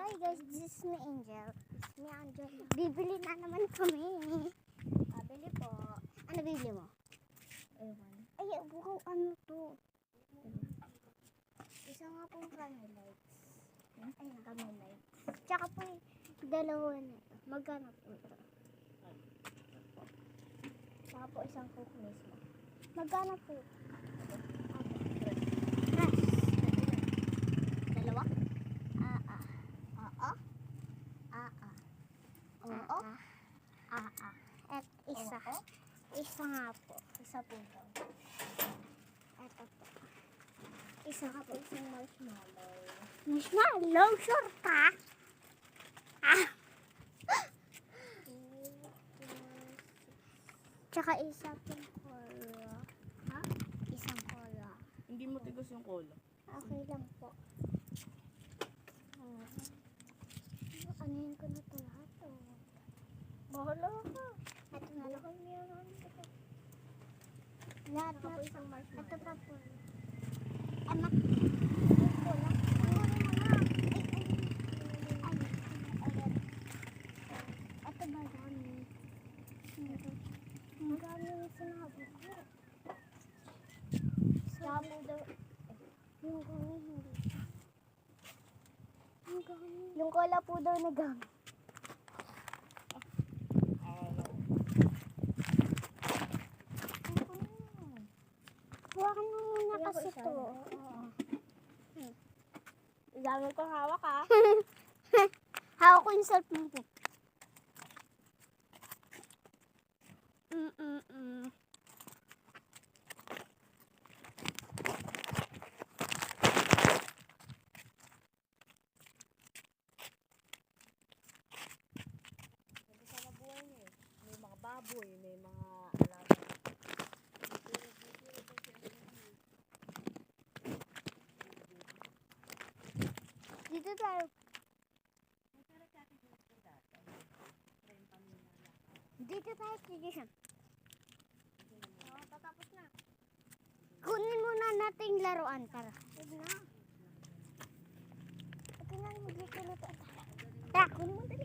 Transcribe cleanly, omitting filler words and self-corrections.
Hi guys, this is me Angel. It's me Angel. Bibili na naman kami. Bili po. Ano bibili mo? Ewan. Ay, bukaw ano to? Isa nga pong camel lights. Ayun, camel lights. Tsaka po dalawa na ito. Magkano po ito? Tsaka po isang coke mismo. Magkano po ito? Dalawa? Oo. At isa. Isa nga po. Isa po daw. Ito po. Isa nga po. Isang marshmallow. Marshmallow? Sure ka? Tsaka isa pong cola. Ha? Isang cola. Hindi mo tigas yung cola. Okay lang po. Anuhin ko na ito lahat. Bahala ka. Ito na lang. Lahat na po isang marshmallow. Ito pa po. Anak. Ito lang. Ito ba dami? Ang dami yung sinabi ko. Sabi daw. Yung gami hindi. Yung cola po daw na gami. Hawakan mo muna kasi ito. Dami ko hawak ha. Hawak ko yung cellphone ko. Sa buhay niya eh. May mga baboy, may mga alaga. Dito tayo. Dito tayo station. Tatapos na. Kunin muna natin yung laruan para. Huwag na. Ito na, magluluto. Tara, kunin mo dali.